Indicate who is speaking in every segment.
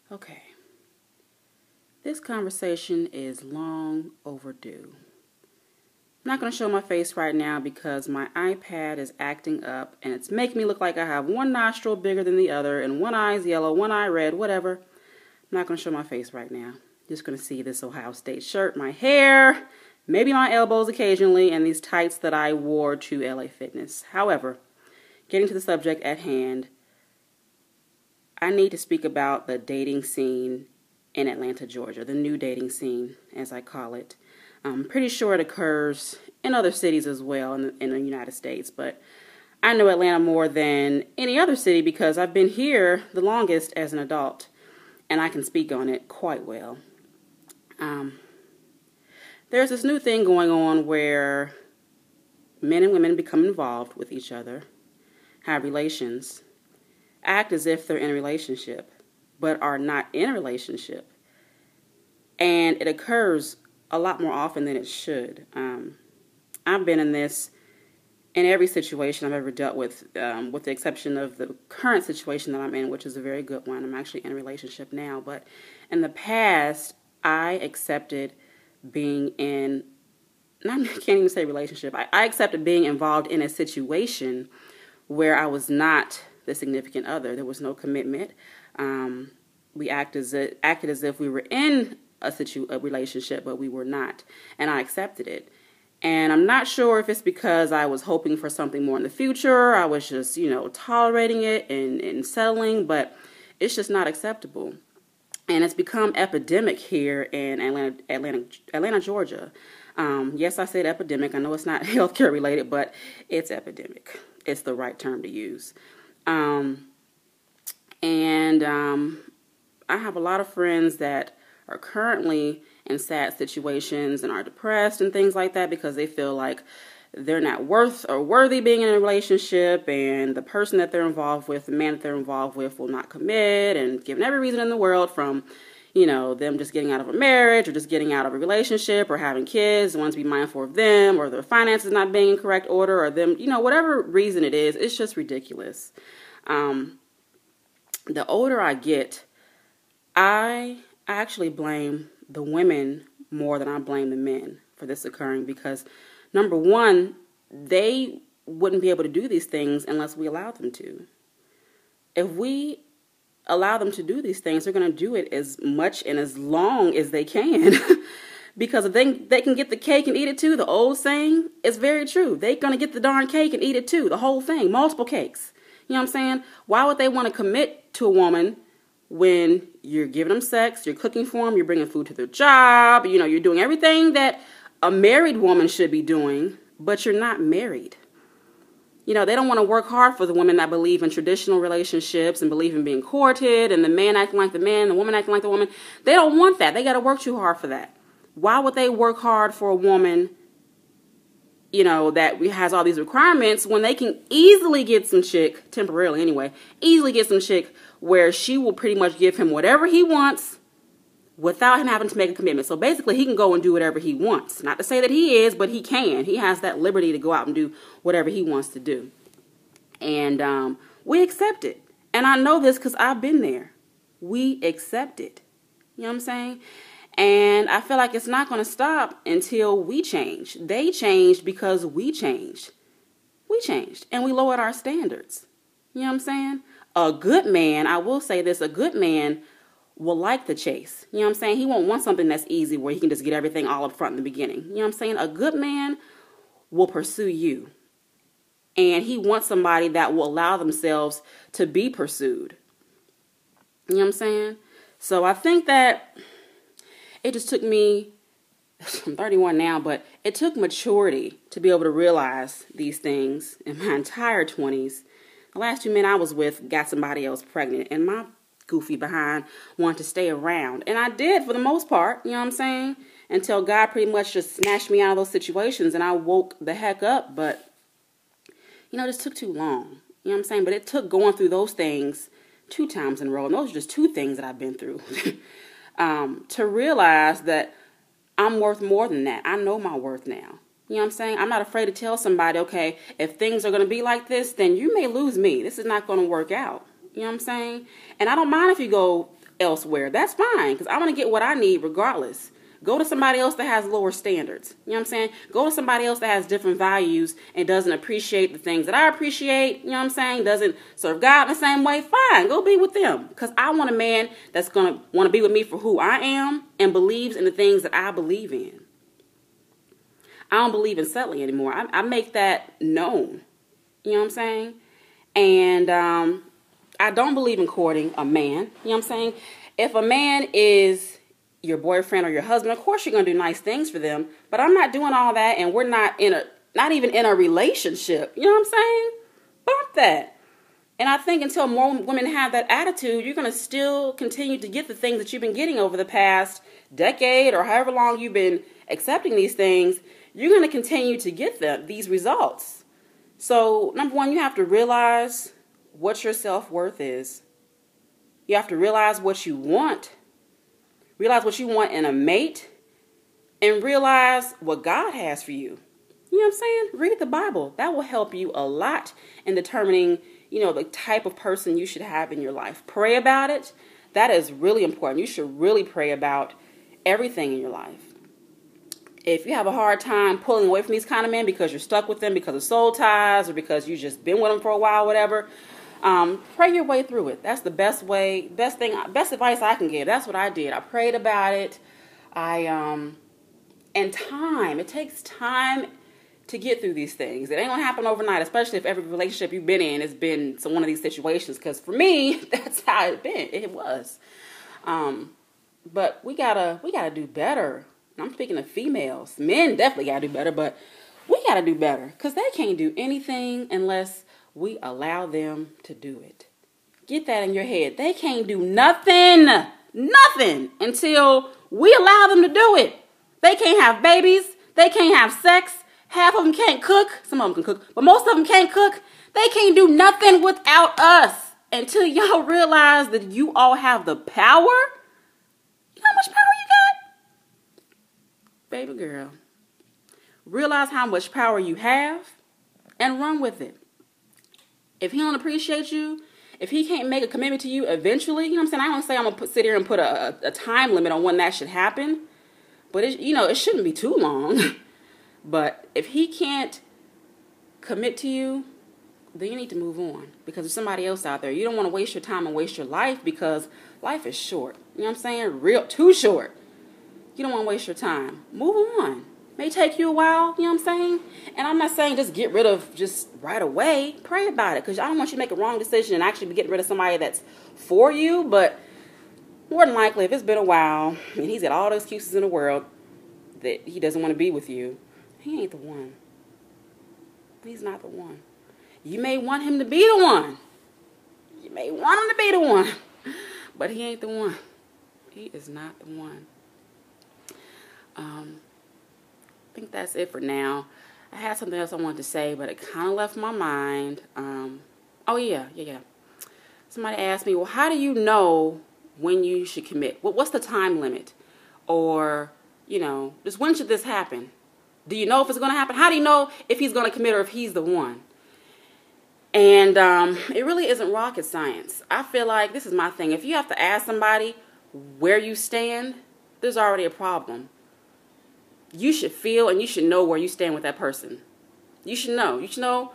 Speaker 1: Okay, this conversation is long overdue. I'm not going to show my face right now because my iPad is acting up and it's making me look like I have one nostril bigger than the other and one eye's yellow, one eye red, whatever. I'm not going to show my face right now. Just going to see this Ohio State shirt, my hair, maybe my elbows occasionally, and these tights that I wore to LA Fitness. However, getting to the subject at hand, I need to speak about the dating scene in Atlanta, Georgia, the new dating scene, as I call it. I'm pretty sure it occurs in other cities as well in the United States, but I know Atlanta more than any other city because I've been here the longest as an adult, and I can speak on it quite well. There's this new thing going on where men and women become involved with each other, have relations, act as if they're in a relationship, but are not in a relationship. And it occurs a lot more often than it should. I've been in this in every situation I've ever dealt with the exception of the current situation that I'm in, which is a very good one. I'm actually in a relationship now. But in the past, I accepted being in, I can't even say relationship. I accepted being involved in a situation where I was not the significant other. There was no commitment. We acted as if we were in a relationship, but we were not, and I accepted it. And I'm not sure if it's because I was hoping for something more in the future. I was just, tolerating it and settling, but it's just not acceptable. And it's become epidemic here in Atlanta, Georgia. Yes, I said epidemic. I know it's not healthcare related, but it's epidemic. It's the right term to use. I have a lot of friends that are currently in sad situations and are depressed and things like that because they feel like they're not worthy being in a relationship, and the person that they're involved with, the man that they're involved with, will not commit, and given every reason in the world from, them just getting out of a marriage or just getting out of a relationship or having kids, they want to be mindful of them, or their finances not being in correct order, or them, whatever reason it is, it's just ridiculous. The older I get, I actually blame the women more than I blame the men for this occurring because, number one, they wouldn't be able to do these things unless we allowed them to. If we allow them to do these things, they're going to do it as much and as long as they can because if they can get the cake and eat it too, the old saying is very true. They're going to get the darn cake and eat it too, the whole thing, multiple cakes. You know what I'm saying? Why would they want to commit to a woman when you're giving them sex, you're cooking for them, you're bringing food to their job, you're doing everything that a married woman should be doing, but you're not married. They don't want to work hard for the women that believe in traditional relationships and believe in being courted and the man acting like the man, the woman acting like the woman. They don't want that. They got to work too hard for that. Why would they work hard for a woman, that has all these requirements when they can easily get some chick, temporarily anyway, easily get some chick where she will pretty much give him whatever he wants without him having to make a commitment. So basically, he can go and do whatever he wants. Not to say that he is, but he can. He has that liberty to go out and do whatever he wants to do. And we accept it. And I know this because I've been there. We accept it. You know what I'm saying? And I feel like it's not going to stop until we change. They changed because we changed. We changed. And we lowered our standards. You know what I'm saying? A good man, I will say this, a good man will like the chase. You know what I'm saying? He won't want something that's easy where he can just get everything all up front in the beginning. You know what I'm saying? A good man will pursue you. And he wants somebody that will allow themselves to be pursued. You know what I'm saying? So I think that it just took me, I'm 31 now, but it took maturity to be able to realize these things in my entire 20s. The last 2 men I was with got somebody else pregnant, and my goofy behind wanted to stay around. And I did for the most part, you know what I'm saying? Until God pretty much just snatched me out of those situations and I woke the heck up. But, it just took too long. You know what I'm saying? But it took going through those things 2 times in a row. And those are just 2 things that I've been through. To realize that I'm worth more than that. I know my worth now. You know what I'm saying? I'm not afraid to tell somebody, okay, if things are going to be like this, then you may lose me. This is not going to work out. You know what I'm saying? And I don't mind if you go elsewhere. That's fine, because I'm going to get what I need regardless. Go to somebody else that has lower standards. You know what I'm saying? Go to somebody else that has different values and doesn't appreciate the things that I appreciate. You know what I'm saying? Doesn't serve God the same way. Fine, go be with them. Because I want a man that's going to want to be with me for who I am and believes in the things that I believe in. I don't believe in settling anymore. I make that known. You know what I'm saying? And I don't believe in courting a man. You know what I'm saying? If a man is your boyfriend or your husband, of course you're going to do nice things for them, but I'm not doing all that, and we're not even in a relationship. You know what I'm saying? Bump that. And I think until more women have that attitude, you're going to still continue to get the things that you've been getting over the past decade or however long you've been accepting these things. You're going to continue to get these results. So, number one, you have to realize what your self-worth is. You have to realize what you want. Realize what you want in a mate, and realize what God has for you. You know what I'm saying? Read the Bible. That will help you a lot in determining, the type of person you should have in your life. Pray about it. That is really important. You should really pray about everything in your life. If you have a hard time pulling away from these kind of men because you're stuck with them because of soul ties or because you've just been with them for a while, whatever, pray your way through it. That's the best way, best advice I can give. That's what I did. I prayed about it. And time. It takes time to get through these things. It ain't gonna happen overnight, especially if every relationship you've been in has been one of these situations. Because for me, that's how it was. But we gotta do better. I'm speaking of females. Men definitely gotta do better, but we gotta do better because they can't do anything unless we allow them to do it. Get that in your head. They can't do nothing until we allow them to do it. They can't have babies. They can't have sex. Half of them can't cook. Some of them can cook, but most of them can't cook. They can't do nothing without us until y'all realize that you all have the power. You know how much power you got? Baby girl, realize how much power you have and run with it. If he don't appreciate you, if he can't make a commitment to you eventually, you know what I'm saying? I don't say I'm going to sit here and put a time limit on when that should happen. But, it shouldn't be too long. But if he can't commit to you, then you need to move on. Because there's somebody else out there. You don't want to waste your time and waste your life because life is short. You know what I'm saying? Too short. You don't want to waste your time. Move on. May take you a while, you know what I'm saying? And I'm not saying just get rid of just right away. Pray about it, because I don't want you to make a wrong decision and actually be getting rid of somebody that's for you. But more than likely, if it's been a while and he's got all the excuses in the world that he doesn't want to be with you, he ain't the one. He's not the one. You may want him to be the one. You may want him to be the one. But he ain't the one. He is not the one. I think that's it for now. I had something else I wanted to say, but it kind of left my mind. Oh, yeah. Somebody asked me, well, how do you know when you should commit? What's the time limit? Or, just when should this happen? Do you know if it's going to happen? How do you know if he's going to commit or if he's the one? And it really isn't rocket science. I feel like this is my thing. If you have to ask somebody where you stand, there's already a problem. You should feel and you should know where you stand with that person. You should know. You should know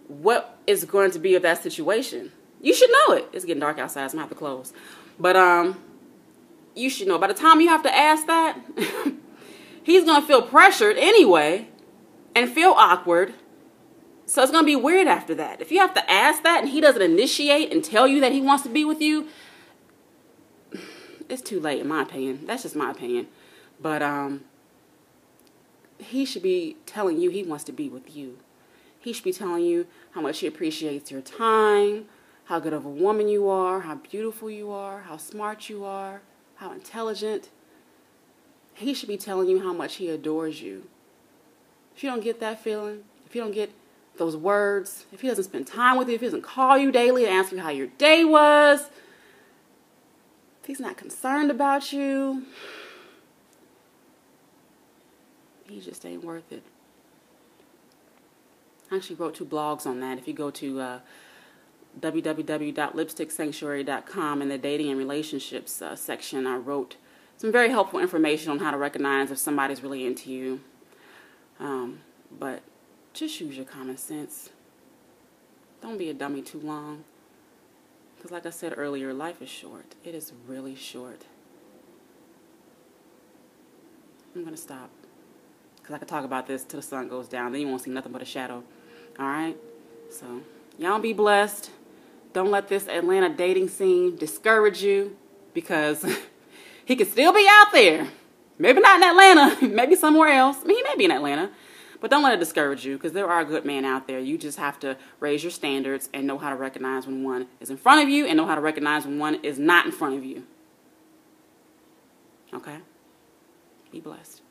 Speaker 1: what is going to be of that situation. You should know it. It's getting dark outside, so I'm going to have to close. But you should know. By the time you have to ask that, he's going to feel pressured anyway and feel awkward. So it's going to be weird after that. If you have to ask that and he doesn't initiate and tell you that he wants to be with you, it's too late in my opinion. That's just my opinion. But he should be telling you he wants to be with you. He should be telling you how much he appreciates your time, how good of a woman you are, how beautiful you are, how smart you are, how intelligent. He should be telling you how much he adores you. If you don't get that feeling, if you don't get those words, if he doesn't spend time with you, if he doesn't call you daily to ask you how your day was, if he's not concerned about you, he just ain't worth it. I actually wrote 2 blogs on that. If you go to www.lipsticksanctuary.com, in the dating and relationships section, I wrote some very helpful information on how to recognize if somebody's really into you. But just use your common sense. Don't be a dummy too long. Because like I said earlier, life is short. It is really short. I'm going to stop. Because I could talk about this till the sun goes down. Then you won't see nothing but a shadow. Alright? So, y'all be blessed. Don't let this Atlanta dating scene discourage you. Because he could still be out there. Maybe not in Atlanta. Maybe somewhere else. I mean, he may be in Atlanta. But don't let it discourage you, because there are good men out there. You just have to raise your standards and know how to recognize when one is in front of you and know how to recognize when one is not in front of you. Okay? Be blessed.